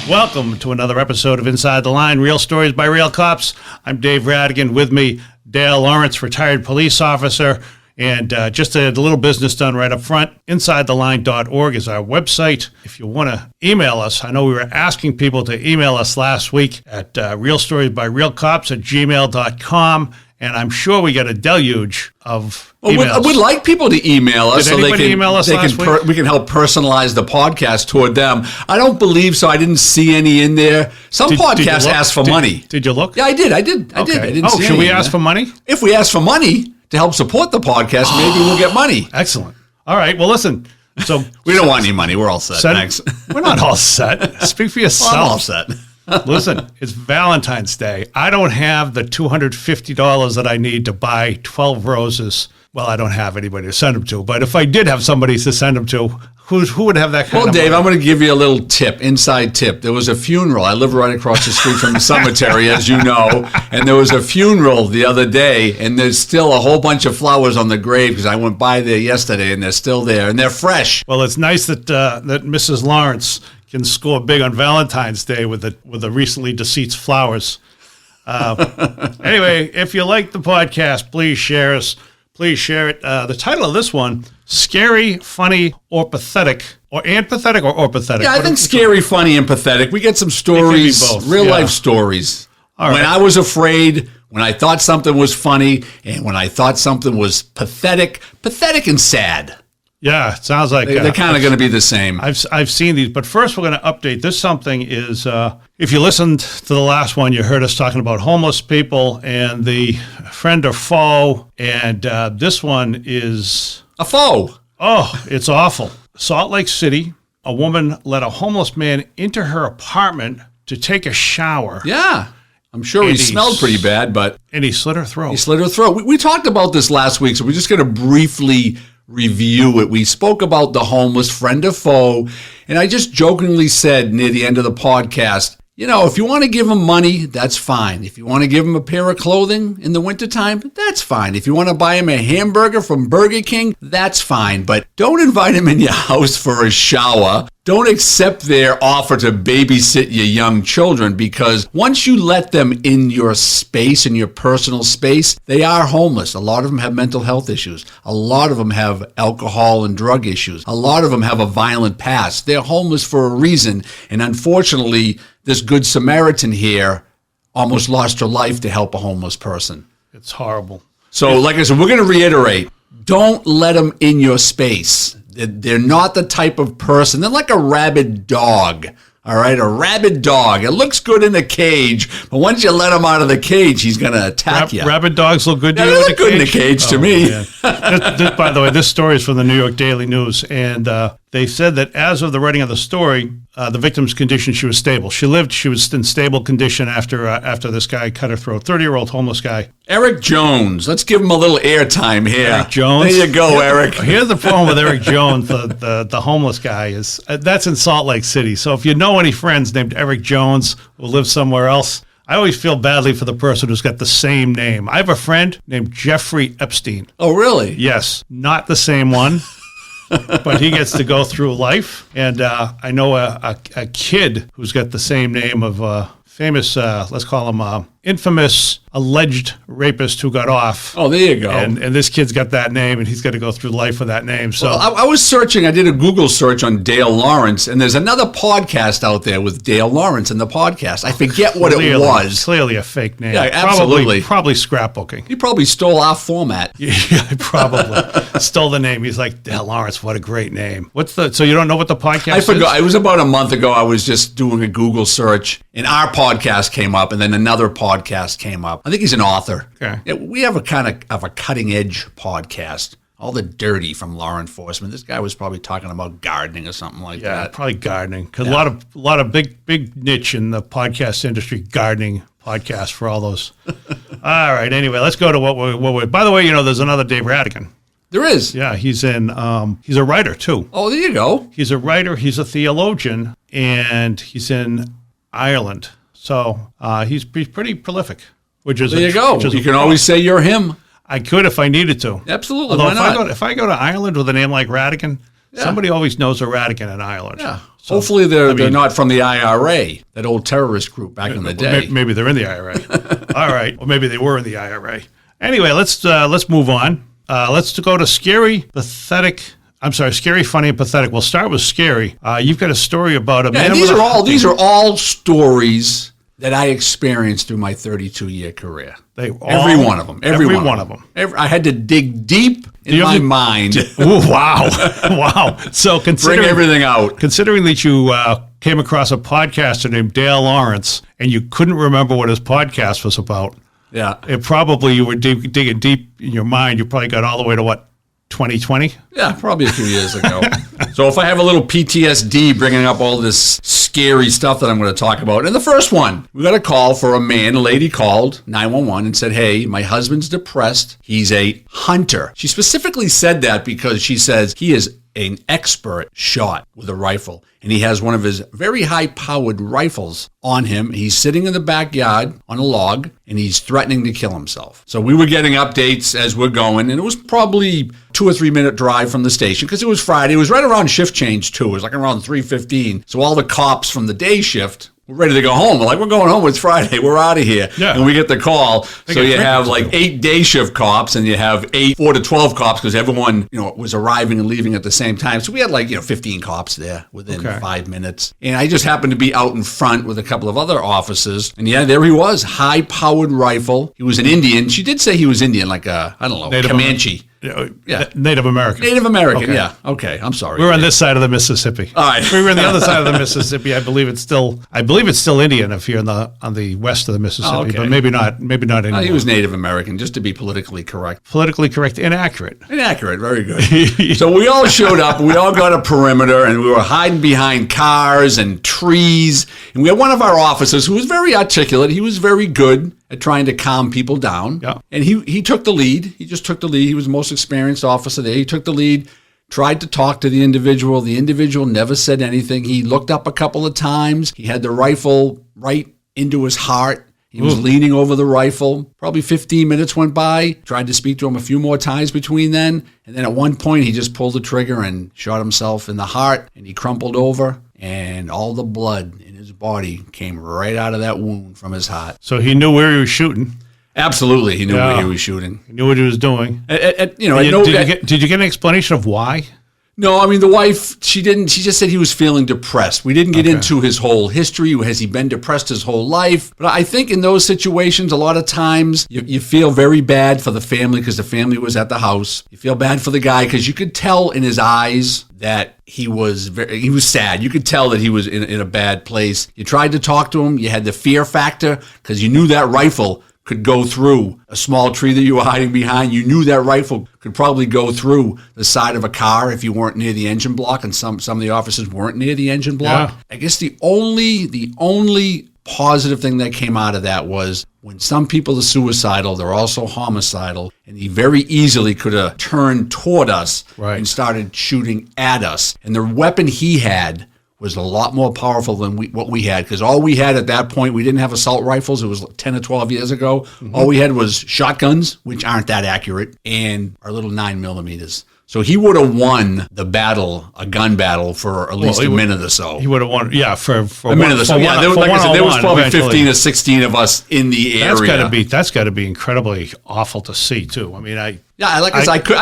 Welcome to another episode of Inside the Line, Real Stories by Real Cops. I'm Dave Rattigan. With me, Dale Lawrence, retired police officer. And just a little business done right up front. InsideTheLine.org is our website. If you want to email us, I know we were asking people to email us last week at realstoriesbyrealcops@gmail.com. And I'm sure we get a deluge of emails. I would like people to email us. Did anybody email us last week? We can help personalize the podcast toward them. I don't believe so. I didn't see any in there. Some podcasts ask for money. Did you look? Yeah, I did. I didn't see should any we ask for money? If we ask for money to help support the podcast, maybe we'll get money. Excellent. All right. Well, listen. So we don't want any money. We're all set. Thanks. We're not all set. Speak for yourself. I'm all set. Listen, it's Valentine's Day. I don't have the $250 that I need to buy 12 roses. Well, I don't have anybody to send them to. But if I did have somebody to send them to, who would have that kind of money? Well, Dave, I'm going to give you a little tip, inside tip. There was a funeral. I live right across the street from the cemetery, as you know. And there was a funeral the other day, and there's still a whole bunch of flowers on the grave because I went by there yesterday, and they're still there, and they're fresh. Well, it's nice that that Mrs. Lawrence can score big on Valentine's Day with the recently deceased flowers. Anyway, if you like the podcast, please share us. Please share it. The title of this one, Scary, Funny, or Pathetic. Or pathetic. Yeah, I think scary, funny, and pathetic. We get some stories, real-life stories. All right. When I was afraid, when I thought something was funny, and when I thought something was pathetic and sad. Yeah, it sounds like they're kind of going to be the same. I've seen these, but first we're going to update. This something is, if you listened to the last one, you heard us talking about homeless people and the friend or foe, and this one is a foe. Oh, it's awful. Salt Lake City, a woman let a homeless man into her apartment to take a shower. Yeah. I'm sure he smelled pretty bad, but... And he slit her throat. We talked about this last week, so we're just going to briefly review it. We spoke about the homeless, friend or foe, and I just jokingly said near the end of the podcast, if you want to give him money, that's fine. If you want to give him a pair of clothing in the wintertime, that's fine. If you want to buy him a hamburger from Burger King, that's fine. But don't invite him in your house for a shower. Don't accept their offer to babysit your young children, because once you let them in your space, in your personal space, they are homeless. A lot of them have mental health issues. A lot of them have alcohol and drug issues. A lot of them have a violent past. They're homeless for a reason. And unfortunately, this Good Samaritan here almost lost her life to help a homeless person. It's horrible. So, like I said, we're going to reiterate, don't let them in your space. They're not the type of person. They're like a rabid dog, all right? A rabid dog. It looks good in a cage, but once you let him out of the cage, he's going to attack you. Rabid dogs look good to you in a cage? They look good in a cage to me. By the way, this story is from the New York Daily News, and they said that as of the writing of the story, the victim's condition, she was stable. She was in stable condition after this guy cut her throat. 30-year-old homeless guy. Eric Jones. Let's give him a little airtime here. Eric Jones. There you go, Eric. Here's the problem with Eric Jones, the homeless guy, is that's in Salt Lake City. So if you know any friends named Eric Jones who live somewhere else, I always feel badly for the person who's got the same name. I have a friend named Jeffrey Epstein. Oh, really? Yes, not the same one. But he gets to go through life. And I know a kid who's got the same name of famous, let's call him infamous alleged rapist who got off. Oh, there you go. And this kid's got that name, and he's got to go through life with that name. So well, I was searching. I did a Google search on Dale Lawrence, and there's another podcast out there with Dale Lawrence in the podcast. I forget what it was. Clearly a fake name. Yeah, absolutely. Probably scrapbooking. He probably stole our format. Yeah, probably. Stole the name. He's like, Dale Lawrence, what a great name. So you don't know what the podcast is? I forgot. It was about a month ago. I was just doing a Google search, and our podcast came up, and then another podcast came up. I think he's an author. Okay. Yeah, we have a kind of a cutting edge podcast. All the dirty from law enforcement. This guy was probably talking about gardening or something like that. Yeah, probably gardening. Because a lot of big niche in the podcast industry, gardening podcasts for all those. All right. Anyway, let's go to what we're. By the way, there's another Dave Rattigan. There is. Yeah, he's a writer too. Oh, there you go. He's a writer. He's a theologian, and he's in Ireland. So he's pretty prolific. There you go. You can always say you're him. I could if I needed to. Absolutely. Although why not? If I go to Ireland with a name like Rattigan, Somebody always knows a Rattigan in Ireland. Yeah. So, hopefully they're not from the IRA, that old terrorist group back in the day. Maybe they're in the IRA. All right. Or maybe they were in the IRA. Anyway, let's move on. Let's go to scary, funny, and pathetic. We'll start with scary. You've got a story about a man. These are all stories that I experienced through my 32-year career. Every one of them. I had to dig deep in my mind. Ooh, wow. Wow. So bring everything out. Considering that you came across a podcaster named Dale Lawrence and you couldn't remember what his podcast was about. Yeah. You were digging deep in your mind. You probably got all the way to what? 2020? Yeah, probably a few years ago. So if I have a little PTSD bringing up all this scary stuff that I'm going to talk about. And the first one, we got a call for a lady called 911 and said, hey, my husband's depressed. He's a hunter. She specifically said that because she says he is an expert shot with a rifle. And he has one of his very high-powered rifles on him. He's sitting in the backyard on a log, and he's threatening to kill himself. So we were getting updates as we're going, and it was probably 2 or 3 minute drive from the station because it was Friday. It was right around shift change, too. It was like around 3:15. So all the cops from the day shift we're ready to go home. We're like, we're going home. It's Friday. We're out of here. Yeah. And we get the call. So you have like 8 day shift cops and you have 4 to 12 cops because everyone, was arriving and leaving at the same time. So we had 15 cops there within 5 minutes. And I just happened to be out in front with a couple of other officers. And there he was, high-powered rifle. He was an Indian. She did say he was Indian, like a, I don't know, Native Comanche. Native American. Native American, yeah. Okay, I'm sorry. We're on this side of the Mississippi. All right. We were on the other side of the Mississippi. I believe it's still Indian if you're on the west of the Mississippi, but maybe not anymore. He was Native American, just to be politically correct. Politically correct, inaccurate. Inaccurate, very good. So we all showed up, we all got a perimeter, and we were hiding behind cars and trees. And we had one of our officers who was very articulate. He was very good at trying to calm people down. Yeah. And he took the lead. He just took the lead. He was the most experienced officer there. He took the lead, tried to talk to the individual. The individual never said anything. He looked up a couple of times. He had the rifle right into his heart. He was leaning over the rifle. Probably 15 minutes went by. Tried to speak to him a few more times between then. And then at one point, he just pulled the trigger and shot himself in the heart. And he crumpled over. And all the blood in his body came right out of that wound from his heart. So he knew where he was shooting. Absolutely, he knew where he was shooting. He knew what he was doing. Did you get an explanation of why? No, I mean, the wife, she didn't. She just said he was feeling depressed. We didn't get into his whole history. Has he been depressed his whole life? But I think in those situations, a lot of times, you feel very bad for the family because the family was at the house. You feel bad for the guy because you could tell in his eyes that he was sad. You could tell that he was in a bad place. You tried to talk to him. You had the fear factor because you knew that rifle could go through a small tree that you were hiding behind. You knew that rifle could probably go through the side of a car if you weren't near the engine block, and some of the officers weren't near the engine block. Yeah. I guess the only positive thing that came out of that was when some people are suicidal, they're also homicidal, and he very easily could have turned toward us and started shooting at us. And the weapon he had was a lot more powerful than what we had, because all we had at that point, we didn't have assault rifles. It was 10 or 12 years ago. Mm-hmm. All we had was shotguns, which aren't that accurate, and our little 9mm. So he would have won the battle, a gun battle, for at least a minute or so. He would have won, for a minute or so. Yeah, there was probably eventually 15 or 16 of us in the area. That's got to be incredibly awful to see, too. I mean, I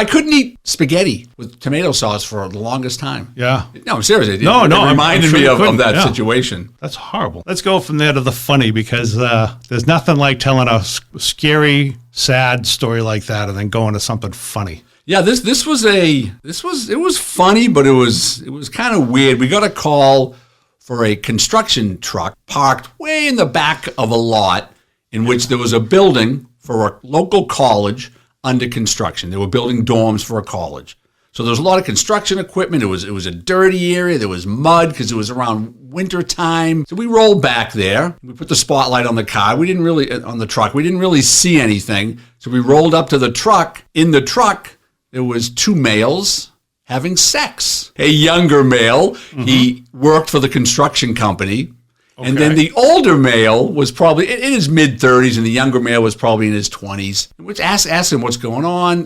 couldn't eat spaghetti with tomato sauce for the longest time. Yeah. No, seriously. It reminded me of that situation. That's horrible. Let's go from there to the funny, because there's nothing like telling a scary, sad story like that and then going to something funny. Yeah, it was funny, but it was kind of weird. We got a call for a construction truck parked way in the back of a lot in which there was a building for a local college under construction. They were building dorms for a college. So there was a lot of construction equipment. It was a dirty area. There was mud because it was around winter time. So we rolled back there. We put the spotlight on the car. On the truck. We didn't really see anything. So we rolled up to the truck. In the truck, there was 2 males having sex. A younger male, he worked for the construction company. Okay. And then the older male was probably in his mid-30s, and the younger male was probably in his 20s. Which asked him what's going on.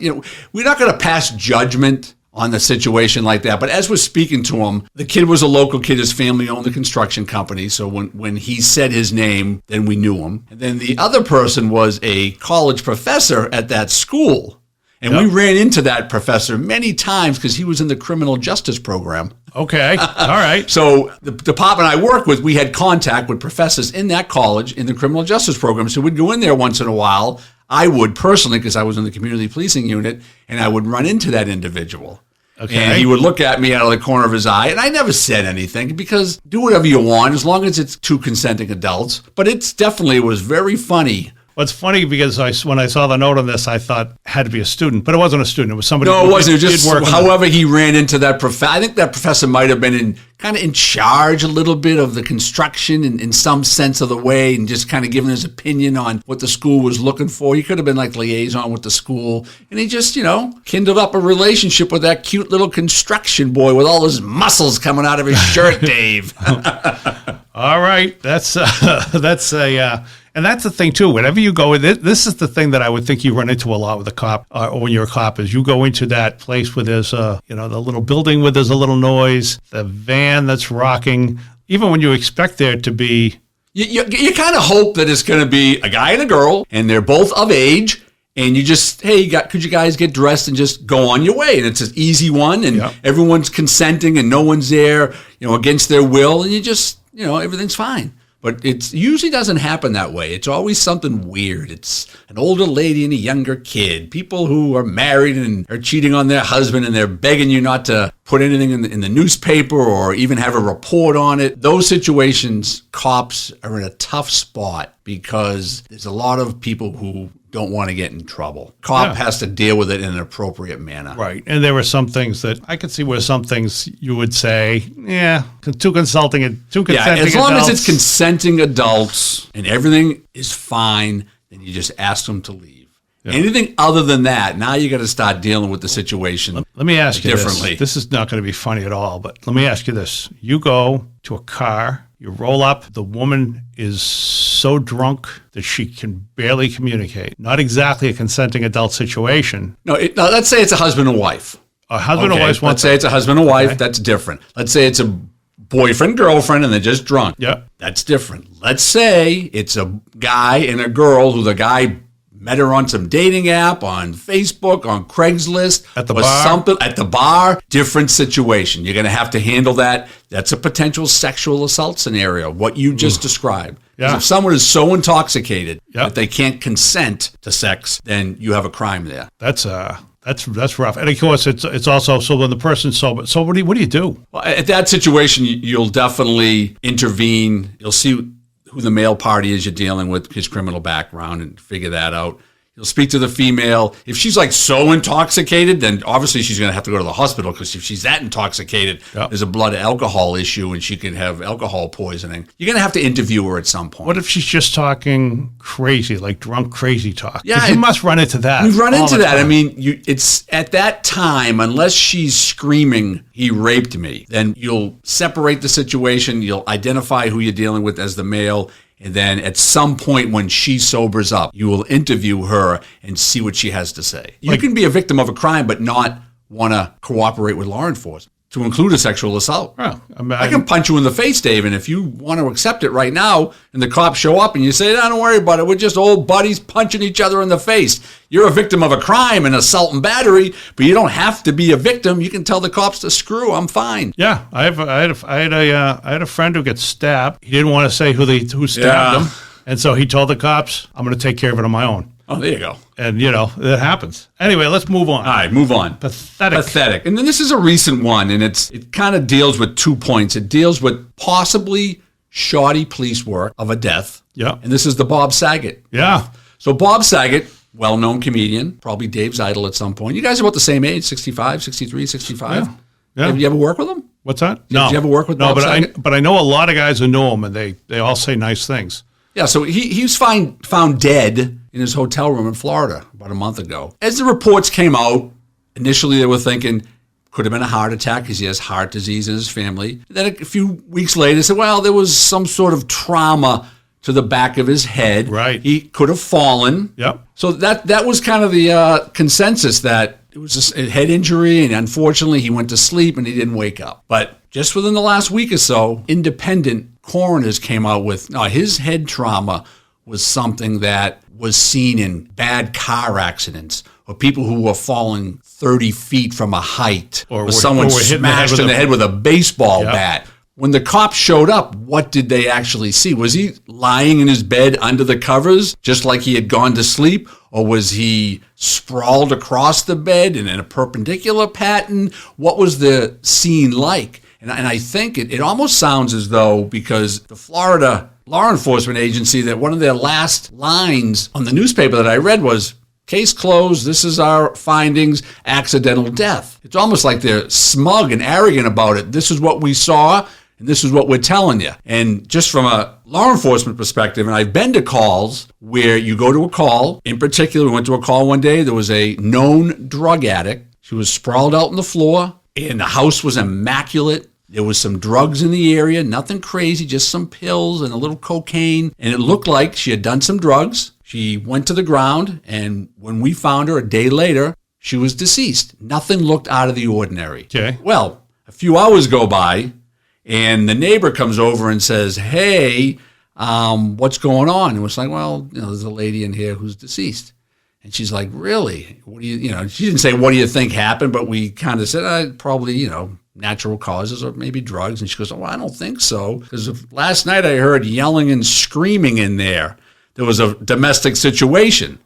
We're not going to pass judgment on the situation like that. But as we're speaking to him, the kid was a local kid. His family owned the construction company. So when he said his name, then we knew him. And then the other person was a college professor at that school. And we ran into that professor many times because he was in the criminal justice program. Okay. All right. So the department I work with, we had contact with professors in that college in the criminal justice program. So we'd go in there once in a while. I would personally, because I was in the community policing unit, and I would run into that individual. Okay. And he would look at me out of the corner of his eye, and I never said anything because do whatever you want as long as it's two consenting adults. But it was very funny. Well, it's funny because when I saw the note on this, I thought it had to be a student, but it wasn't a student. It was somebody. No, it wasn't. It was just however he ran into that professor. I think that professor might have been kind of in charge a little bit of the construction in some sense of the way, and just kind of giving his opinion on what the school was looking for. He could have been like liaison with the school, and he just, kindled up a relationship with that cute little construction boy with all his muscles coming out of his shirt, Dave. All right, and that's the thing too. Whenever you go, this is the thing that I would think you run into a lot with a cop, or when you're a cop, is you go into that place where there's the little building where there's a little noise, the van that's rocking. Even when you expect there to be, you kind of hope that it's going to be a guy and a girl, and they're both of age. And you just, could you guys get dressed and just go on your way? And it's an easy one, and everyone's consenting, and no one's there, against their will, and you just, everything's fine. But it usually doesn't happen that way. It's always something weird. It's an older lady and a younger kid. People who are married and are cheating on their husband, and they're begging you not to put anything in the newspaper or even have a report on it. Those situations, cops are in a tough spot because there's a lot of people who don't want to get in trouble. Cop has to deal with it in an appropriate manner. Right. And there were some things that I could see where some things you would say, two consenting adults. As long as it's consenting adults and everything is fine, then you just ask them to leave. Yeah. Anything other than that, now you got to start dealing with the situation Let me ask you differently. This is not going to be funny at all, but let me ask you this. You go to a car, you roll up, the woman is so drunk that she can barely communicate. Not exactly a consenting adult situation. No, let's say it's a husband and wife. A husband and wife. Let's say it's a husband and wife. Okay. That's different. Let's say it's a boyfriend, girlfriend, and they're just drunk. Yeah. That's different. Let's say it's a guy and a girl who the guy met her on some dating app, on Facebook, on Craigslist. At the bar? Something. At the bar, different situation. You're going to have to handle that. That's a potential sexual assault scenario, what you just described. Yeah. If someone is so intoxicated that they can't consent to sex, then you have a crime there. That's rough. And of course, it's also, so when the person's sober, so what do you do? Well, at that situation, you'll definitely intervene. You'll see who the male party is you're dealing with, his criminal background, and figure that out. You'll speak to the female. If she's like so intoxicated, then obviously she's going to have to go to the hospital, because if she's that intoxicated, there's a blood alcohol issue and she could have alcohol poisoning. You're going to have to interview her at some point. What if she's just talking crazy, like drunk crazy talk? Yeah, you must run into that. We run into that. I mean, it's at that time, unless she's screaming, "He raped me," then you'll separate the situation. You'll identify who you're dealing with as the male. And then at some point when she sobers up, you will interview her and see what she has to say. You can be a victim of a crime but not want to cooperate with law enforcement, to include a sexual assault. Well, I can punch you in the face, Dave, and if you want to accept it right now and the cops show up and you say, don't worry about it, we're just old buddies punching each other in the face. You're a victim of a crime, an assault and battery, but you don't have to be a victim. You can tell the cops to screw. I'm fine. Yeah, I had a friend who got stabbed. He didn't want to say who stabbed him, and so he told the cops, "I'm going to take care of it on my own." Oh, there you go. And, that happens. Anyway, let's move on. All right, move on. Pathetic. And then this is a recent one, and it kind of deals with 2 points. It deals with possibly shoddy police work of a death. Yeah. And this is the Bob Saget. Yeah. So Bob Saget, well-known comedian, probably Dave's idol at some point. You guys are about the same age, 65, 63, 65. Yeah. Have you ever worked with him? What's that? No. Did you ever work with Bob Saget? But I know a lot of guys who know him, and they all say nice things. Yeah, so he was found dead in his hotel room in Florida about a month ago. As the reports came out, initially they were thinking could have been a heart attack because he has heart disease in his family. And then a few weeks later, they said, well, there was some sort of trauma to the back of his head. Right. He could have fallen. Yep. So that was kind of the consensus, that it was a head injury, and unfortunately he went to sleep and he didn't wake up. But just within the last week or so, independent coroners came out with, his head trauma was something that was seen in bad car accidents or people who were falling 30 feet from a height or someone smashed in the head with a baseball bat. When the cops showed up, what did they actually see? Was he lying in his bed under the covers just like he had gone to sleep? Or was he sprawled across the bed and in a perpendicular pattern? What was the scene like? And I think it almost sounds as though, because the Florida law enforcement agency, that one of their last lines on the newspaper that I read was, "Case closed, this is our findings, accidental death." It's almost like they're smug and arrogant about it. This is what we saw, and this is what we're telling you. And just from a law enforcement perspective, and I've been to calls where you go to a call. In particular, we went to a call one day. There was a known drug addict. She was sprawled out on the floor, and the house was immaculate. There was some drugs in the area, nothing crazy, just some pills and a little cocaine. And it looked like she had done some drugs. She went to the ground, and when we found her a day later, she was deceased. Nothing looked out of the ordinary. Okay. Well, a few hours go by, and the neighbor comes over and says, "Hey, what's going on?" And it's like, "Well, there's a lady in here who's deceased." And she's like, "Really? What do you she didn't say, "What do you think happened?" But we kind of said, probably, natural causes or maybe drugs. And she goes, "Oh, I don't think so. Because last night I heard yelling and screaming in there. There was a domestic situation."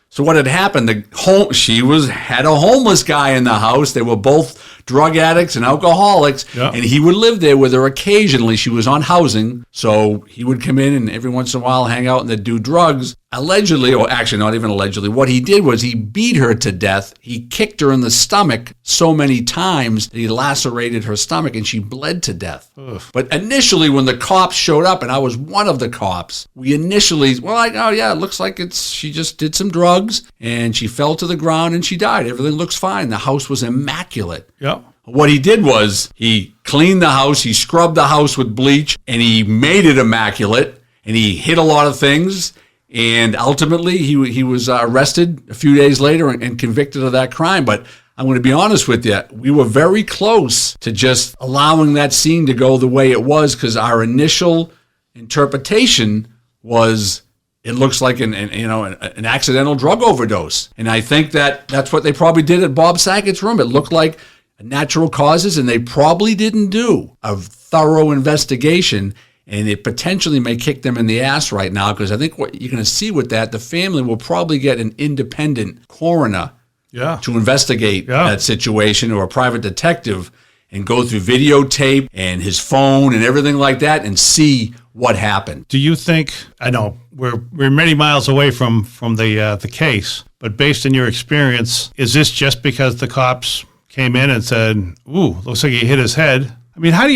So what had happened, had a homeless guy in the house. They were both drug addicts and alcoholics, and he would live there with her occasionally. She was on housing, so he would come in and every once in a while hang out and they'd do drugs. Allegedly, or actually not even allegedly, what he did was he beat her to death. He kicked her in the stomach so many times that he lacerated her stomach and she bled to death. Ugh. But initially, when the cops showed up, and I was one of the cops, we initially, it looks like she just did some drugs and she fell to the ground and she died. Everything looks fine. The house was immaculate. Yeah. What he did was he cleaned the house, he scrubbed the house with bleach, and he made it immaculate, and he hid a lot of things. And ultimately, he was arrested a few days later and convicted of that crime. But I'm going to be honest with you, we were very close to just allowing that scene to go the way it was, because our initial interpretation was it looks like an accidental drug overdose. And I think that's what they probably did at Bob Saget's room. It looked like natural causes, and they probably didn't do a thorough investigation. And it potentially may kick them in the ass right now, because I think what you're going to see with that, the family will probably get an independent coroner to investigate that situation, or a private detective, and go through videotape and his phone and everything like that and see what happened. Do you think, I know we're many miles away from the case, but based on your experience, is this just because the cops came in and said, "Ooh, looks like he hit his head"? I mean, how do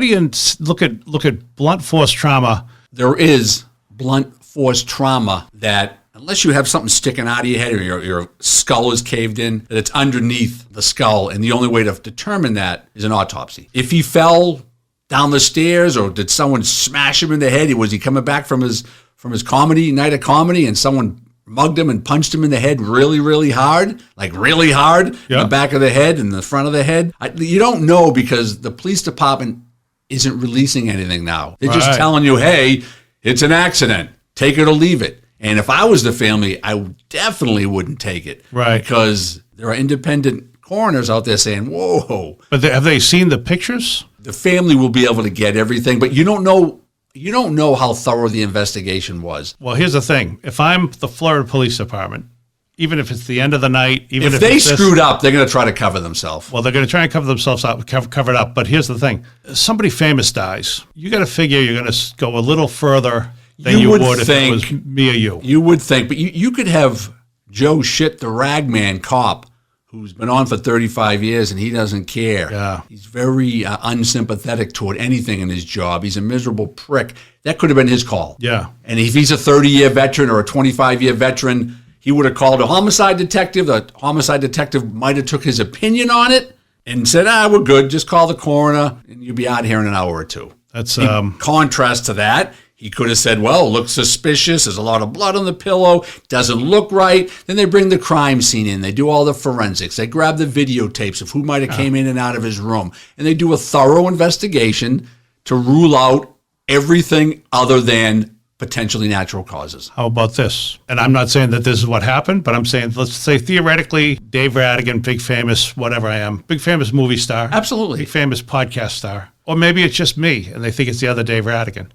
you look at blunt force trauma? There is blunt force trauma that, unless you have something sticking out of your head or your skull is caved in, that it's underneath the skull, and the only way to determine that is an autopsy. If he fell down the stairs, or did someone smash him in the head? Was he coming back from his night of comedy, and someone mugged him and punched him in the head really, really hard, in the back of the head and the front of the head? You don't know, because the police department isn't releasing anything now. They're just telling you, "Hey, it's an accident. Take it or leave it." And if I was the family, I definitely wouldn't take it. Right. Because there are independent coroners out there saying, "Whoa." But have they seen the pictures? The family will be able to get everything, but you don't know how thorough the investigation was. Well, here's the thing. If I'm the Florida Police Department, even if it's the end of the night, if they screwed up, they're going to try to cover themselves. Well, they're going to try and cover themselves up, cover it up. But here's the thing. Somebody famous dies. You got to figure you're going to go a little further than you would if it was me or you. You would think. But you could have Joe Shit, the ragman cop, who's been on for 35 years, and he doesn't care. Yeah. He's very unsympathetic toward anything in his job. He's a miserable prick. That could have been his call. Yeah. And if he's a 30-year veteran or a 25-year veteran, he would have called a homicide detective. The homicide detective might have took his opinion on it and said, "We're good. Just call the coroner, and you'll be out here in an hour or two." That's in contrast to that, He could have said, well, looks suspicious. There's a lot of blood on the pillow. Doesn't look right. Then they bring the crime scene in. They do all the forensics. They grab the videotapes of who might have came in and out of his room. And they do a thorough investigation to rule out everything other than potentially natural causes. How about this? And I'm not saying that this is what happened, but I'm saying, let's say theoretically, Dave Rattigan, big famous, whatever I am, big famous movie star. Absolutely. Big famous podcast star. Or maybe it's just me and they think it's the other Dave Rattigan.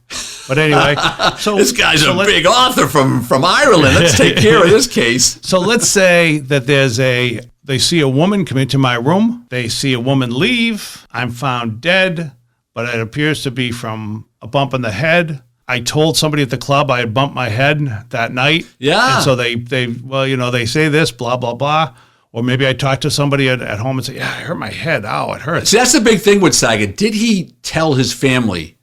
But anyway, so this guy's a big author from Ireland. Let's take care of this case. So let's say that they see a woman come into my room. They see a woman leave. I'm found dead, but it appears to be from a bump in the head. I told somebody at the club I had bumped my head that night. Yeah. And so they say this, blah, blah, blah. Or maybe I talked to somebody at home and say, yeah, I hurt my head. Ow, it hurts. See, that's the big thing with Saget. Did he tell his family?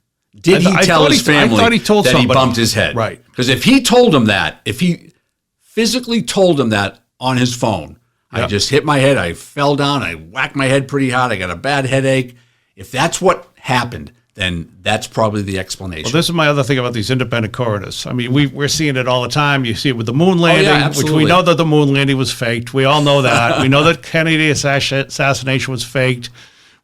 I thought he told somebody he bumped his head? Right. Because if he told him that, if he physically told him that on his phone, yep. I just hit my head, I fell down, I whacked my head pretty hard, I got a bad headache. If that's what happened, then that's probably the explanation. Well, this is my other thing about these independent coroners. I mean, we're seeing it all the time. You see it with the moon landing, which we know that the moon landing was faked. We all know that. We know that Kennedy assassination was faked.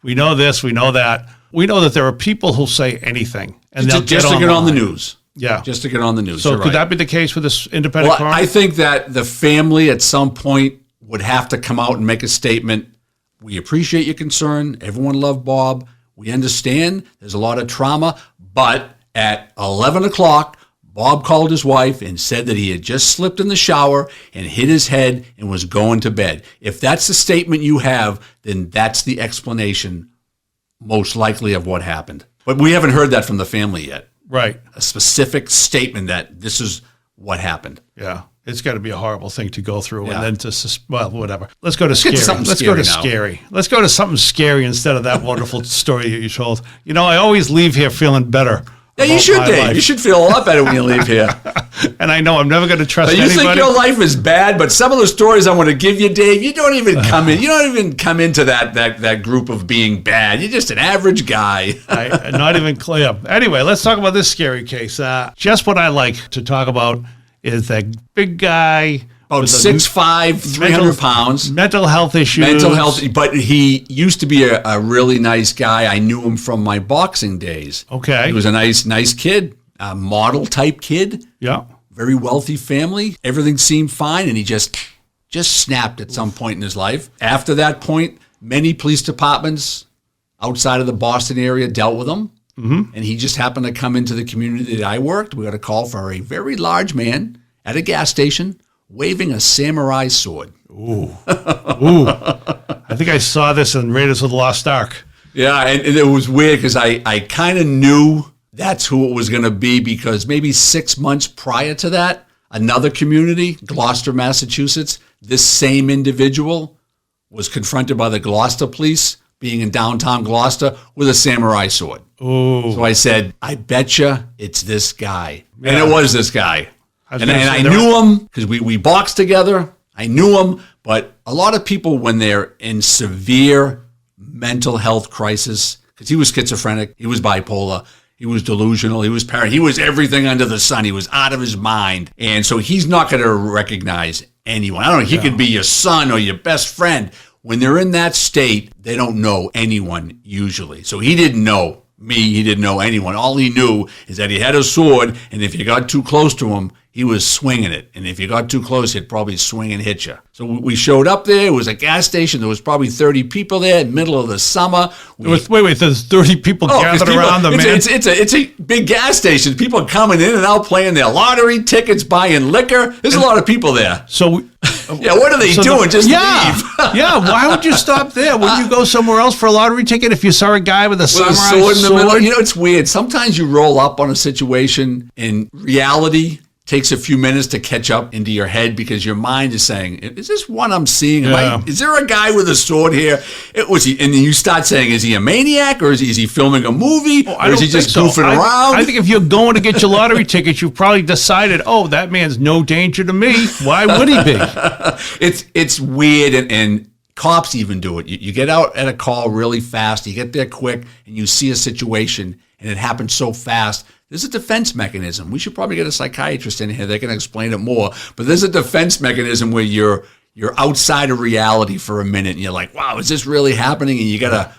We know this. We know that. We know that there are people who'll say anything. And they'll just to get on the news. Yeah. Just to get on the news. So could that be the case with this independent coroner? I think that the family at some point would have to come out and make a statement. We appreciate your concern. Everyone loved Bob. We understand there's a lot of trauma, but at 11 o'clock, Bob called his wife and said that he had just slipped in the shower and hit his head and was going to bed. If that's the statement you have, then that's the explanation most likely of what happened. But we haven't heard that from the family yet. Right. A specific statement that this is what happened. Yeah. It's got to be a horrible thing to go through. Yeah. And then whatever. Let's go to scary. Let's go to scary. Let's go to something scary instead of that wonderful story that you told. You know, I always leave here feeling better. Yeah, you should, Dave. Life. You should feel a lot better when you leave here. And I know I'm never going to trust anybody. You think your life is bad, but some of the stories I'm going to give you, Dave, you don't even come in. You don't even come into that group of being bad. You're just an average guy. Not even clear. Anyway, let's talk about this scary case. Just what I like to talk about is that big guy. About 6'5", 300 pounds. Mental health issues. Mental health, but he used to be a really nice guy. I knew him from my boxing days. Okay. He was a nice kid, a model type kid. Yeah. Very wealthy family. Everything seemed fine, and he just snapped at some point in his life. After that point, many police departments outside of the Boston area dealt with him. Mm-hmm. And he just happened to come into the community that I worked. We got a call for a very large man at a gas station waving a samurai sword. Ooh. I think I saw this in Raiders of the Lost Ark. Yeah, and it was weird because I kind of knew that's who it was going to be because maybe 6 months prior to that, another community, Gloucester, Massachusetts, this same individual was confronted by the Gloucester police being in downtown Gloucester with a samurai sword. Ooh. So I said, I betcha it's this guy. Yeah. And it was this guy. And I knew him because we boxed together. I knew him. But a lot of people, when they're in severe mental health crisis, because he was schizophrenic, he was bipolar, he was delusional, he was paranoid, he was everything under the sun. He was out of his mind. And so he's not going to recognize anyone. I don't know. He could be your son or your best friend. When they're in that state, they don't know anyone usually. So he didn't know me. He didn't know anyone. All he knew is that he had a sword, and if you got too close to him, he was swinging it. And if you got too close, he'd probably swing and hit you. So we showed up there. It was a gas station. There was probably 30 people there, middle of the summer. Wait, there's 30 people gathered around the man? It's a big gas station. People are coming in and out playing their lottery tickets, buying liquor. There's a lot of people there. So... yeah, what are they doing? Leave. Yeah, why would you stop there? Wouldn't you go somewhere else for a lottery ticket if you saw a guy with a samurai sword in the middle? You know, it's weird. Sometimes you roll up on a situation and reality takes a few minutes to catch up into your head because your mind is saying, is this one I'm seeing? Is there a guy with a sword here? And you start saying, is he a maniac or is he filming a movie? Or is he just goofing around? I think if you're going to get your lottery ticket, you've probably decided, that man's no danger to me. Why would he be? It's weird and cops even do it. You get out at a call really fast, you get there quick, and you see a situation, and it happens so fast there's a defense mechanism. We should probably get a psychiatrist in here. They can explain it more. But there's a defense mechanism where you're outside of reality for a minute, and you're like, wow, is this really happening? And you gotta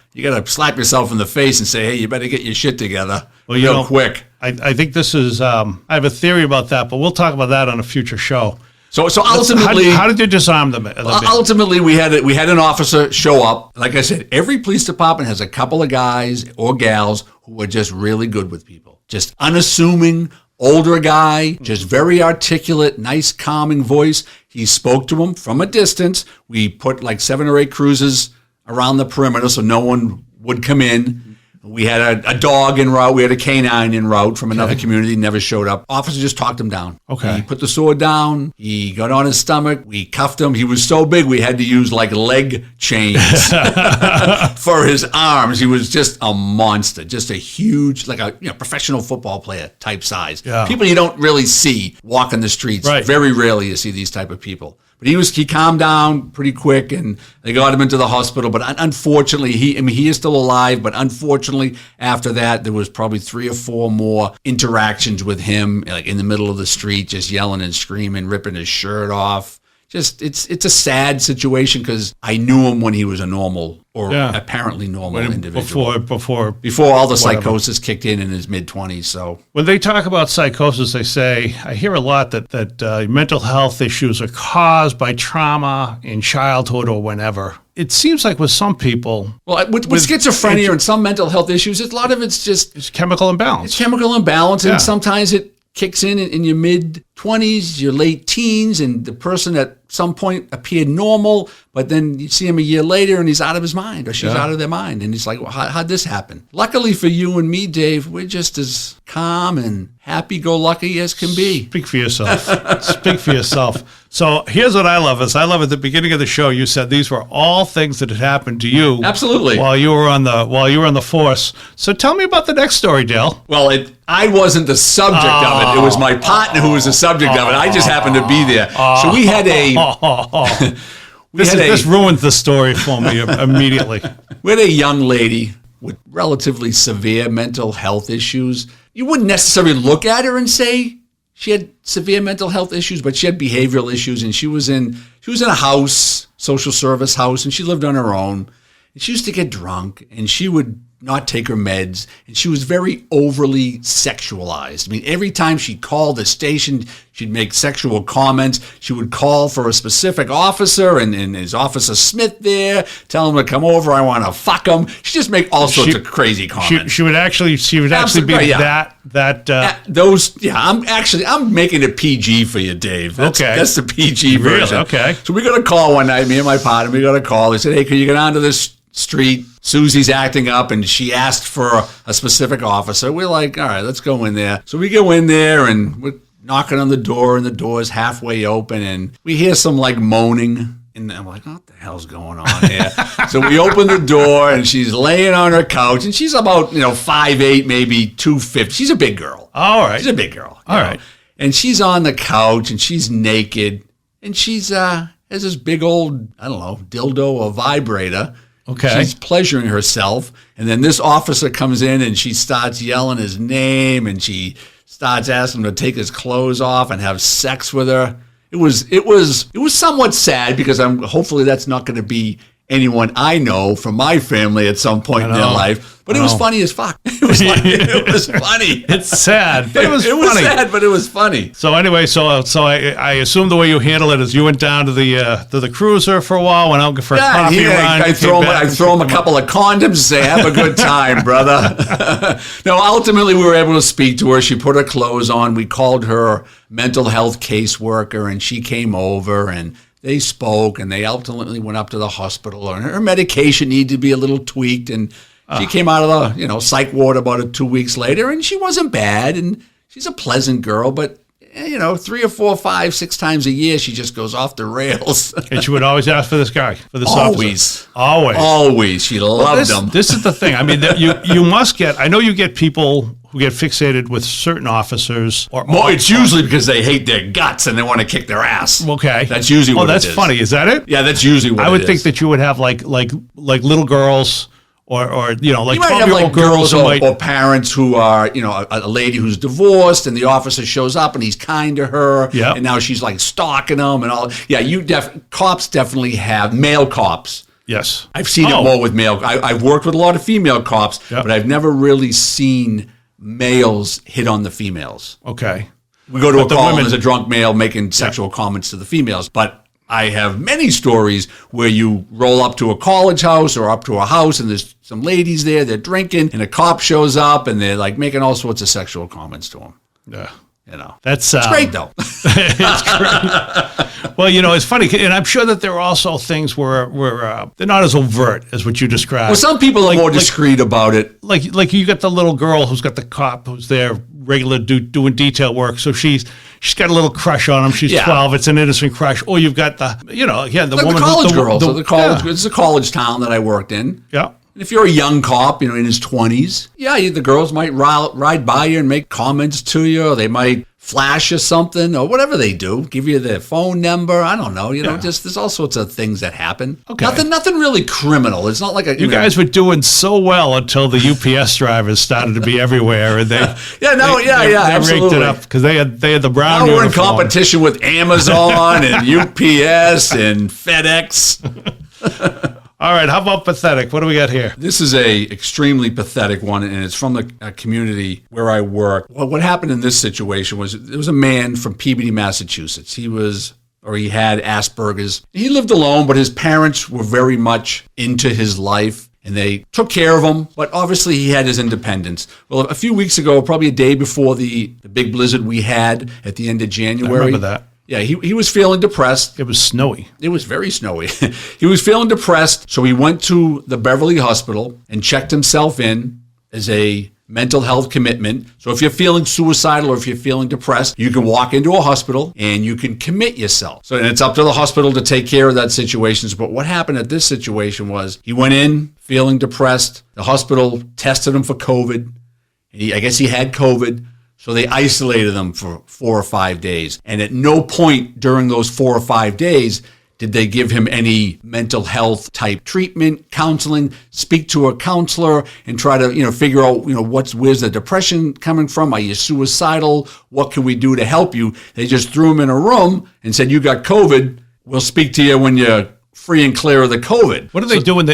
slap yourself in the face and say, hey, you better get your shit together real quick. I think this is, I have a theory about that, but we'll talk about that on a future show. So ultimately, how did you disarm them? Ultimately, we had an officer show up. Like I said, every police department has a couple of guys or gals who are just really good with people, just unassuming, older guy, just very articulate, nice, calming voice. He spoke to him from a distance. We put like 7 or 8 cruisers around the perimeter so no one would come in. We had a dog en route. We had a canine en route from another community. Never showed up. Officer just talked him down. Okay. He put the sword down. He got on his stomach. We cuffed him. He was so big we had to use like leg chains for his arms. He was just a monster, just a huge, like a professional football player type size. Yeah. People you don't really see walking the streets. Right. Very rarely you see these type of people. But he calmed down pretty quick, and they got him into the hospital. But unfortunately, he is still alive. But unfortunately, after that, there was probably 3 or 4 more interactions with him, like in the middle of the street, just yelling and screaming, ripping his shirt off. Just it's a sad situation because I knew him when he was a normal or apparently normal individual. Before all the psychosis kicked in his mid-20s. So when they talk about psychosis, they say, I hear a lot that mental health issues are caused by trauma in childhood or whenever. It seems like with some people... Well, with schizophrenia and some mental health issues, a lot of it's chemical imbalance. It's chemical imbalance, and sometimes it kicks in your mid-20s, your late teens, and the person at some point appeared normal, but then you see him a year later and he's out of his mind or she's out of their mind. And it's like, well, how'd this happen? Luckily for you and me, Dave, we're just as calm and happy-go-lucky as can be. Speak for yourself. Speak for yourself. So here's what I love at the beginning of the show, you said these were all things that had happened to you. Absolutely. While you were on the force. So tell me about the next story, Dale. Well, I wasn't the subject of it. It was my partner who was the subject of it. I just happened to be there. So we had This ruins the story for me immediately. We had a young lady with relatively severe mental health issues. You wouldn't necessarily look at her and say she had severe mental health issues, but she had behavioral issues, and she was in a house, social service house, and she lived on her own. And she used to get drunk, and she would not take her meds, and she was very overly sexualized. I mean, every time she called the station, she'd make sexual comments. She would call for a specific officer, and is Officer Smith there? Tell him to come over. I want to fuck him. She'd just make all sorts of crazy comments. She would actually be I'm making it PG for you, Dave. That's the PG version. Really? Okay. So we got a call one night, me and my partner. We got a call. They said, hey, can you get onto this street? Susie's acting up, and she asked for a specific officer. We're like, all right, let's go in there. So we go in there, and we're knocking on the door, and the door's halfway open, and we hear some like moaning. And I'm like, what the hell's going on here? So we open the door, and she's laying on her couch, and she's about 5'8", maybe 250. She's a big girl. All right. She's a big girl. All right. And she's on the couch, and she's naked, and she's has this big old, I don't know, dildo or vibrator. Okay. She's pleasuring herself, and then this officer comes in, and she starts yelling his name, and she starts asking him to take his clothes off and have sex with her. It was somewhat sad because hopefully that's not going to be anyone I know from my family at some point in their life. But it was funny as fuck. It was funny. It's sad, but it was funny. It was sad, but it was funny. So anyway, so I assume the way you handle it is you went down to the cruiser for a while, went out for a coffee run. I throw him a couple of condoms and say, have a good time, brother. No, ultimately we were able to speak to her. She put her clothes on. We called her mental health caseworker, and she came over, and they spoke, and they ultimately went up to the hospital, and her medication needed to be a little tweaked, and she came out of the psych ward about 2 weeks later, and she wasn't bad, and she's a pleasant girl, but 3 or 4, 5, 6 times a year she just goes off the rails. And she would always ask for this guy, for this officer. Always. She loved him. This is the thing. I mean, you must get. I know you get people who get fixated with certain officers. It's usually because they hate their guts and they want to kick their ass. Okay, that's usually what it is. Oh, that's funny. Is that it? Yeah, that's usually what it is. I would think that you would have like little girls or like You might have 12-year-old like girls who might. or parents who are, a lady who's divorced and the officer shows up and he's kind to her. Yep. And now she's like stalking them and all. Yeah, cops definitely have male cops. Yes. I've seen it more with male. I've worked with a lot of female cops, but I've never really seen males hit on the females. Okay. We go to a call and women, there's a drunk male making sexual comments to the females. But I have many stories where you roll up to a college house or up to a house and there's some ladies there, they're drinking, and a cop shows up and they're like making all sorts of sexual comments to them. Yeah. It's great though. It's great. Well, it's funny, and I'm sure that there are also things where they're not as overt as what you described. Well, some people are more discreet about it. Like you got the little girl who's got the cop who's there regular doing detail work, so she's got a little crush on him. She's 12. It's an innocent crush. Or you've got the woman, the college girl. Yeah. It's a college town that I worked in. Yeah. And if you're a young cop, in his 20s, the girls might ride by you and make comments to you, or they might flash you something, or whatever they do, give you their phone number. I don't know. Just there's all sorts of things that happen. Okay. Nothing really criminal. It's not like you guys were doing so well until the UPS drivers started to be everywhere, and they absolutely raked it up because they had the brown. Now we're in competition with Amazon and UPS and FedEx. All right, how about pathetic? What do we got here? This is a extremely pathetic one, and it's from the community where I work. Well, what happened in this situation was there was a man from Peabody, Massachusetts. He had Asperger's. He lived alone, but his parents were very much into his life, and they took care of him, but obviously he had his independence. Well, a few weeks ago, probably a day before the big blizzard we had at the end of January. I remember that. Yeah, he was feeling depressed. It was snowy. It was very snowy. He was feeling depressed, so he went to the Beverly Hospital and checked himself in as a mental health commitment. So if you're feeling suicidal or if you're feeling depressed, you can walk into a hospital and you can commit yourself. So it's up to the hospital to take care of that situation. But what happened at this situation was he went in feeling depressed. The hospital tested him for COVID. I guess he had COVID. So they isolated him for 4 or 5 days. And at no point during those 4 or 5 days did they give him any mental health type treatment, counseling, speak to a counselor and try to, figure out, where's the depression coming from? Are you suicidal? What can we do to help you? They just threw him in a room and said, you got COVID. We'll speak to you when you're free and clear of the COVID. What do they do when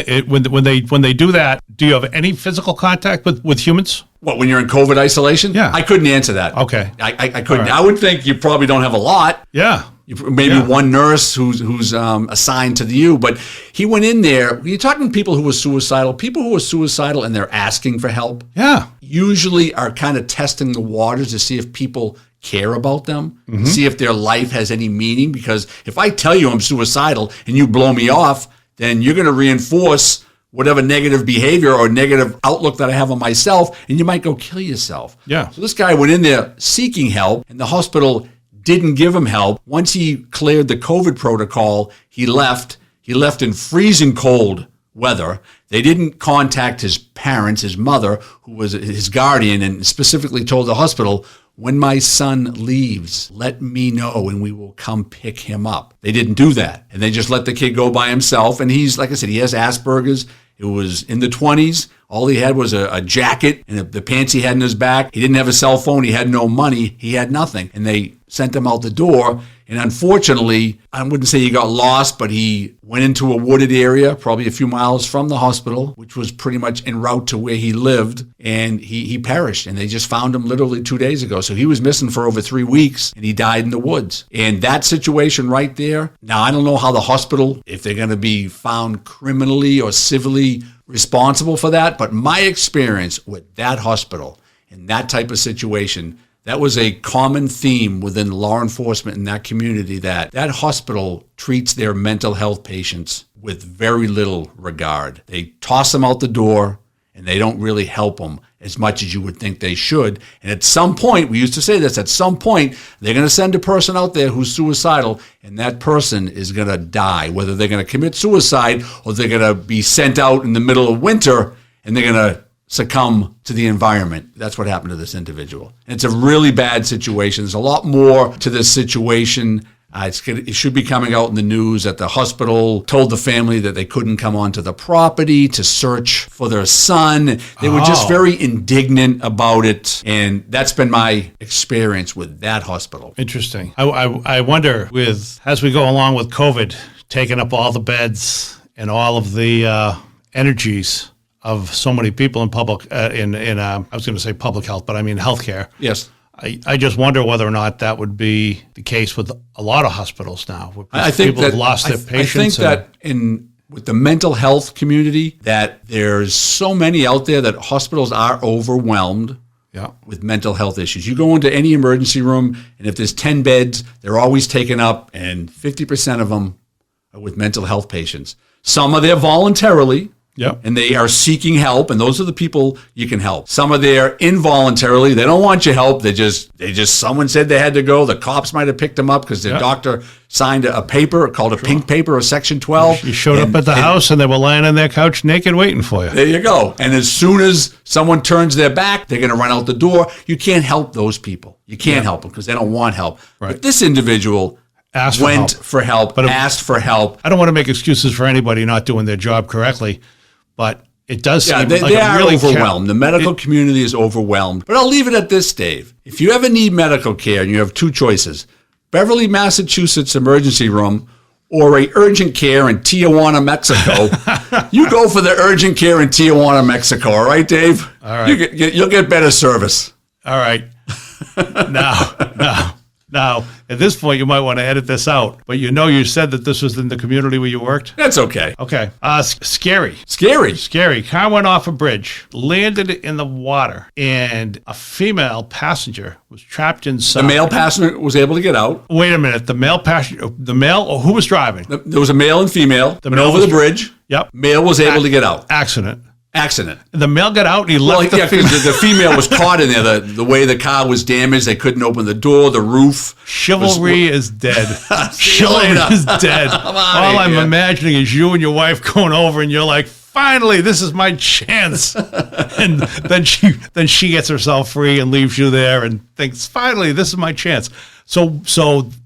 they do that? Do you have any physical contact with humans? What, when you're in COVID isolation? Yeah. I couldn't answer that. Okay. I couldn't. Right. I would think you probably don't have a lot. Yeah. Maybe one nurse who's assigned to you. But he went in there. You're talking to people who are suicidal. People who are suicidal and they're asking for help. Yeah. Usually are kind of testing the waters to see if people care about them, see if their life has any meaning. Because if I tell you I'm suicidal and you blow me off, then you're going to reinforce whatever negative behavior or negative outlook that I have on myself, and you might go kill yourself. Yeah. So this guy went in there seeking help, and the hospital didn't give him help. Once he cleared the COVID protocol, he left. He left in freezing cold weather. They didn't contact his parents, his mother, who was his guardian, and specifically told the hospital, when my son leaves, let me know and we will come pick him up. They didn't do that. And they just let the kid go by himself. And he's, like I said, he has Asperger's. It was in the 20s. All he had was a jacket and the pants he had in his back. He didn't have a cell phone. He had no money. He had nothing. And they sent him out the door. And unfortunately, I wouldn't say he got lost, but he went into a wooded area, probably a few miles from the hospital, which was pretty much en route to where he lived. And he perished. And they just found him literally 2 days ago. So he was missing for over 3 weeks and he died in the woods. And that situation right there, now I don't know how the hospital, if they're going to be found criminally or civilly responsible for that. But my experience with that hospital in that type of situation, that was a common theme within law enforcement in that community, that hospital treats their mental health patients with very little regard. They toss them out the door and they don't really help them as much as you would think they should. And at some point, we used to say this, at some point, they're going to send a person out there who's suicidal and that person is going to die, whether they're going to commit suicide or they're going to be sent out in the middle of winter and they're going to succumb to the environment. That's what happened to this individual. And it's a really bad situation. There's a lot more to this situation It should be coming out in the news that the hospital told the family that they couldn't come onto the property to search for their son. They were just very indignant about it, and that's been my experience with that hospital. Interesting. I wonder, as we go along with COVID, taking up all the beds and all of the energies of so many people in public, I was going to say public health, but I mean healthcare. Yes. I just wonder whether or not that would be the case with a lot of hospitals now. I think people have lost their patients. I think that with the mental health community, that there's so many out there that hospitals are overwhelmed with mental health issues. You go into any emergency room, and if there's 10 beds, they're always taken up, and 50% of them are with mental health patients. Some are there voluntarily. Yep. And they are seeking help, and those are the people you can help. Some are there involuntarily. They don't want your help. Someone said they had to go. The cops might have picked them up because their doctor signed a paper called a pink paper or Section 12. You showed up at the house, and they were lying on their couch naked waiting for you. There you go. And as soon as someone turns their back, they're going to run out the door. You can't help those people. You can't help them because they don't want help. Right. But this individual asked for help. I don't want to make excuses for anybody not doing their job correctly. But it does seem they like are really overwhelmed. The medical community is overwhelmed. But I'll leave it at this, Dave. If you ever need medical care and you have two choices, Beverly, Massachusetts emergency room or a urgent care in Tijuana, Mexico, you go for the urgent care in Tijuana, Mexico. All right, Dave? All right. You'll get better service. All right. Now, at this point, you might want to edit this out. But you said that this was in the community where you worked? That's okay. Okay. Scary. Car went off a bridge, landed in the water, and a female passenger was trapped inside. The male passenger was able to get out. Wait a minute. The male passenger, who was driving? There was a male and female. Went over the bridge. Yep. Male was able to get out. Accident. The male got out and he left the female. The female was caught in there. The way the car was damaged, they couldn't open the door, the roof. Chivalry is dead. Chivalry is dead. All I'm imagining is you and your wife going over and you're like, finally, this is my chance. And then she gets herself free and leaves you there and thinks, finally, this is my chance. So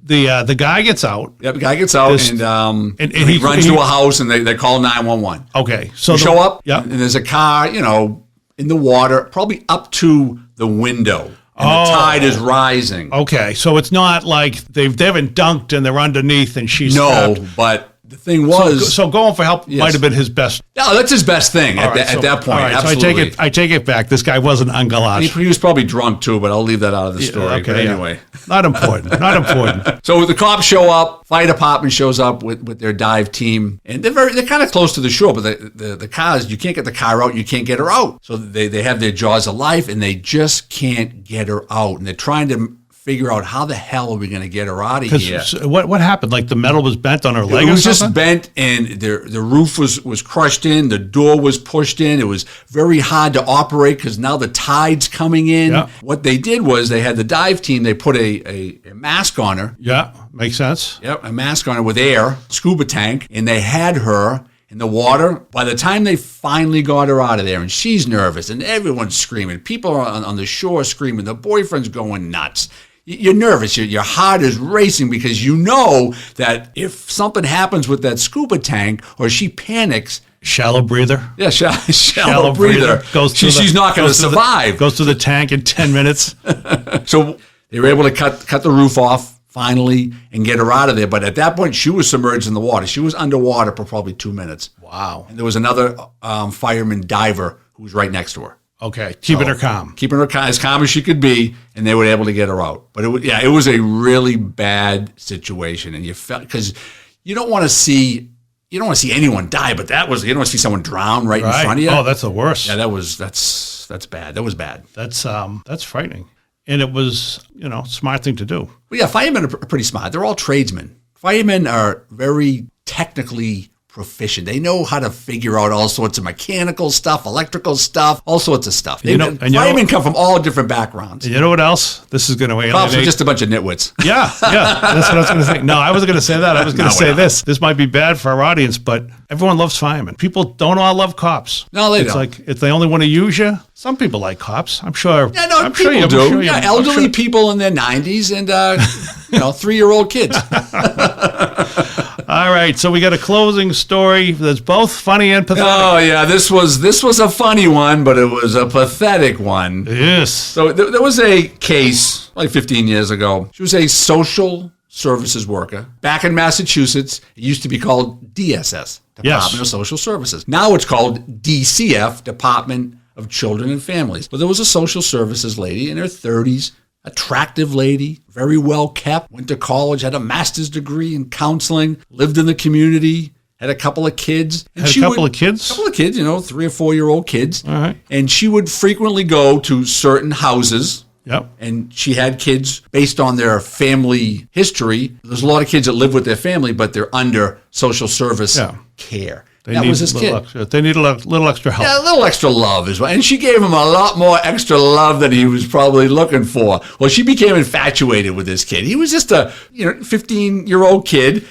the guy gets out. Yep, the guy gets out and he runs to a house and they call 911. Okay. So you show up and there's a car, in the water, probably up to the window. And the tide is rising. Okay. So it's not like they haven't dunked and they're underneath and she's trapped. But the thing was... So going for help might have been his best. No, that's his best thing at that point. Right, absolutely. So I take it back. This guy wasn't ungalad. He was probably drunk too, but I'll leave that out of the story. Okay, but anyway. Not important. So the cops show up, fire department shows up with their dive team, and they're kind of close to the shore, but the cars, you can't get the car out, you can't get her out. So they have their jaws of life, and they just can't get her out. And they're trying to figure out how the hell are we going to get her out of here. What happened? Like the metal was bent on her leg? It was just bent, and the roof was crushed in. The door was pushed in. It was very hard to operate because now the tide's coming in. Yeah. What they did was they had the dive team. They put a mask on her. Yeah, makes sense. Yep, a mask on her with air, scuba tank, and they had her in the water. By the time they finally got her out of there, and she's nervous, and everyone's screaming. People are on the shore screaming. The boyfriend's going nuts. You're nervous. Your heart is racing because you know that if something happens with that scuba tank or she panics. Shallow breather. Yeah, shallow breather. She's not going to survive. Goes to the tank in 10 minutes. So they were able to cut the roof off finally and get her out of there. But at that point, she was submerged in the water. She was underwater for probably 2 minutes. Wow. And there was another fireman diver who was right next to her. Okay, keeping her calm. Keeping her as calm as she could be, and they were able to get her out. But it was a really bad situation, and you felt because you don't want to see anyone die, but you don't want to see someone drown right in front of you. Oh, that's the worst. Yeah, that's bad. That was bad. That's frightening, and it was smart thing to do. Well, yeah, firemen are pretty smart. They're all tradesmen. Firemen are very technically proficient. They know how to figure out all sorts of mechanical stuff, electrical stuff, all sorts of stuff. Firemen come from all different backgrounds. And you know what else? This is going to alienate. Cops are just a bunch of nitwits. Yeah. That's what I was going to say. No, I wasn't going to say that. I was going to say this. This might be bad for our audience, but everyone loves firemen. People don't all love cops. No, they don't. It's like if they only want to use you. Some people like cops. I'm sure. Yeah, no, I'm people sure do. Sure elderly people in their 90s and 3-year-old kids. All right, so we got a closing story that's both funny and pathetic. Oh yeah, this was a funny one, but it was a pathetic one. Yes. So there was a case like 15 years ago. She was a social services worker back in Massachusetts. It used to be called DSS, Department of Social Services. Now it's called DCF, Department of Children and Families. But there was a social services lady in her 30s. Attractive lady, very well kept, went to college, had a master's degree in counseling, lived in the community, had a couple of kids. And a couple of kids? A couple of kids, 3 or 4 year old kids. All right. And she would frequently go to certain houses. Yep. And she had kids based on their family history. There's a lot of kids that live with their family, but they're under social service care. That was this kid. They need a little extra help. Yeah, a little extra love as well. And she gave him a lot more extra love than he was probably looking for. Well, she became infatuated with this kid. He was just a 15-year-old kid.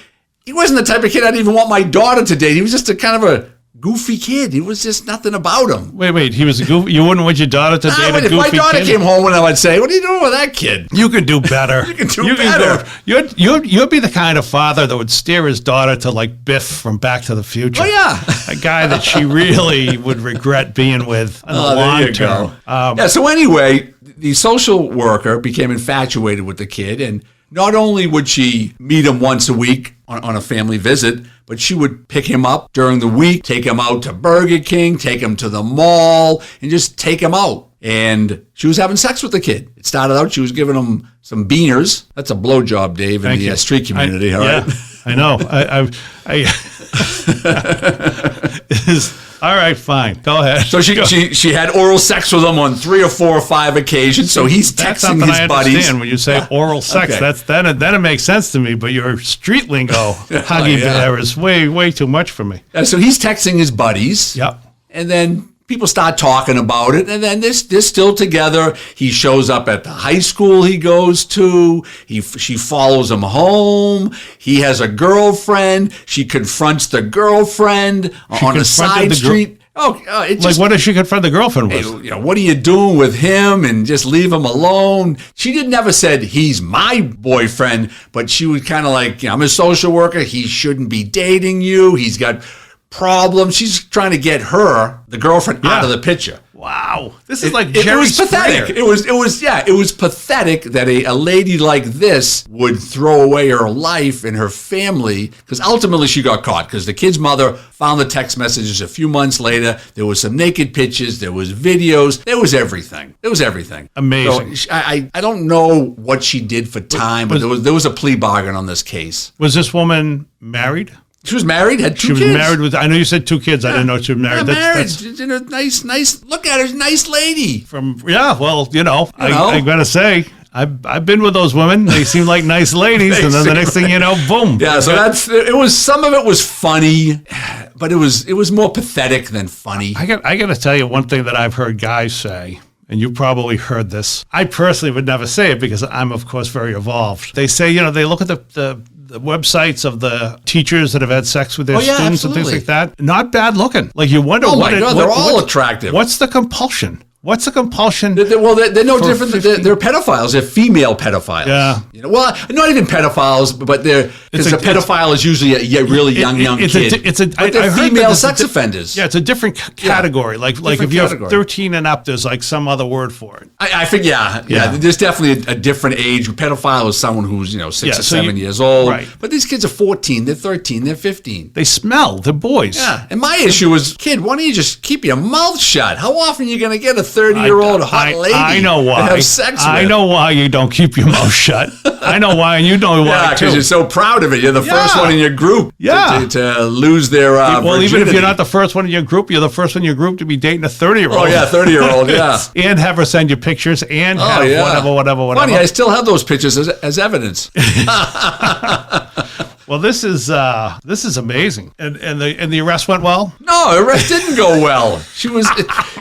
He wasn't the type of kid I'd even want my daughter to date. He was just a kind of a goofy kid. He was just nothing about him. Wait. He was a goofy. You wouldn't want your daughter to date a goofy kid? If my daughter came home and I would say, "What are you doing with that kid?" You could do better. You can do better. You'd be the kind of father that would steer his daughter to like Biff from Back to the Future. Oh yeah, a guy that she really would regret being with in the long term. So anyway, the social worker became infatuated with the kid, and not only would she meet him once a week on a family visit, but she would pick him up during the week, take him out to Burger King, take him to the mall, and just take him out. And she was having sex with the kid. It started out, she was giving him some beaners. That's a blowjob, Dave, in the street community, all right? I know. All right, fine. Go ahead. So she had oral sex with him on 3 or 4 or 5 occasions. So he's texting his I buddies. Understand when you say oral sex. Okay. Then it makes sense to me. But your street lingo, huggy bear, is way too much for me. So he's texting his buddies. Yep. And then people start talking about it, and then they're still together. He shows up at the high school he goes to. She follows him home. He has a girlfriend. She confronts the girlfriend on a side street. What does she confront the girlfriend with? Hey, what are you doing with him? And just leave him alone. She never said, he's my boyfriend, but she was kind of like, I'm a social worker. He shouldn't be dating you. He's got problems. She's trying to get the girlfriend, out of the picture. Wow, this is like Jerry It was pathetic. Springer. It was pathetic that a lady like this would throw away her life and her family, because ultimately she got caught, because the kid's mother found the text messages a few months later. There was some naked pictures, there was videos, there was everything. Amazing. So I don't know what she did for time, but there was a plea bargain on this case. Was this woman married? She was married, had 2 kids. She was married with, I know you said 2 kids. I didn't know she was married. Married. She's a nice, look at her, nice lady. I got to say, I've been with those women. They seem like nice ladies. And then the next thing you know, boom. Yeah, so some of it was funny, but it was more pathetic than funny. I got to tell you one thing that I've heard guys say. And you probably heard this. I personally would never say it because I'm, of course, very evolved. They say, they look at the websites of the teachers that have had sex with their students and things like that. Not bad looking. Like you wonder they're all attractive. What's the compulsion? What's the compulsion? They're no different. They're pedophiles. They're female pedophiles. Yeah. Not even pedophiles, but because a pedophile is usually a really young kid. They're female sex offenders. Yeah, it's a different category. Like if you have 13 and up, there's like some other word for it. I think, yeah. There's definitely a different age. Pedophile is someone who's 6 or 7 years old. Right. But these kids are 14. They're 13. They're 15. They smell. They're boys. Yeah. And my issue is, kid, why don't you just keep your mouth shut? How often are you going to get a 30-year-old hot lady I know why. to have sex with? I know why you don't keep your mouth shut. I know why, and you know why, yeah, because you're so proud of it. You're the first one in your group to lose their virginity. Even if you're not the first one in your group, you're the first one in your group to be dating a 30-year-old. Oh, yeah, 30-year-old, yeah. And have her send you pictures and whatever. Funny, I still have those pictures as evidence. Well, this is amazing. And the arrest went well? No, the arrest didn't go well.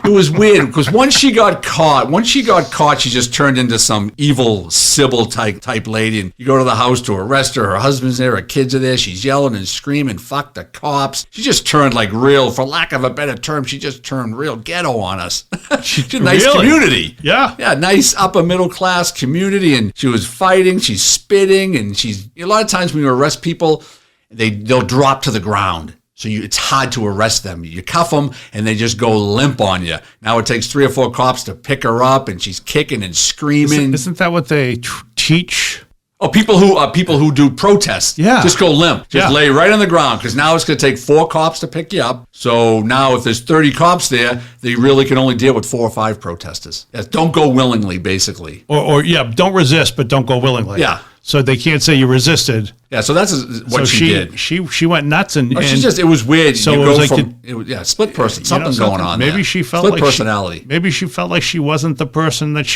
It was weird because once she got caught, she just turned into some evil Sybil type lady. And you go to the house to arrest her. Her husband's there, her kids are there. She's yelling and screaming, "Fuck the cops!" She just turned like real, for lack of a better term, she just turned real ghetto on us. She's a nice community. Yeah, nice upper middle class community, and she was fighting. She's spitting, and she's a lot of times when you arrest people, they'll drop to the ground. So it's hard to arrest them. You cuff them, and they just go limp on you. Now it takes 3 or 4 cops to pick her up, and she's kicking and screaming. Isn't that what they teach? Oh, people who do protests, just go limp. Just lay right on the ground, because now it's going to take 4 cops to pick you up. So now if there's 30 cops there, they really can only deal with 4 or 5 protesters. Don't go willingly, basically. Or don't resist, but don't go willingly. Yeah. So they can't say you resisted. Yeah, so that's what she did. She went nuts and it was weird. So you it was like split person, something going on. Maybe there. she felt split like personality. Maybe she felt like she wasn't the person that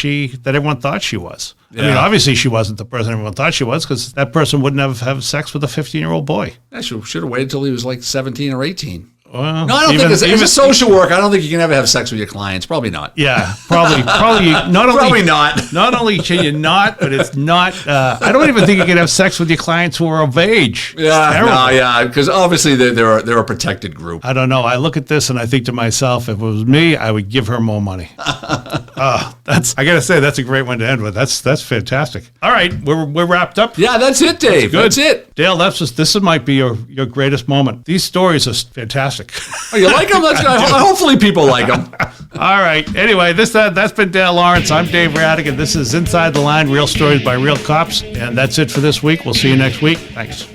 everyone thought she was. Yeah. I mean, obviously she wasn't the person everyone thought she was, because that person wouldn't have sex with a 15-year-old boy. Yeah, she should have waited till he was like 17 or 18. Well, no, I don't think as a social worker, I don't think you can ever have sex with your clients. Probably not. Yeah, probably not only probably not. Not only can you not, but it's not. I don't even think you can have sex with your clients who are of age. Because obviously they're a protected group. I don't know. I look at this and I think to myself, if it was me, I would give her more money. I gotta say, that's a great one to end with. That's fantastic. All right, we're wrapped up. Yeah, that's it, Dave. That's it, Dale. This might be your greatest moment. These stories are fantastic. Oh, you like them? Hopefully people like them. All right. Anyway, that's been Dale Lawrence. I'm Dave Rattigan. This is Inside the Line, Real Stories by Real Cops. And that's it for this week. We'll see you next week. Thanks.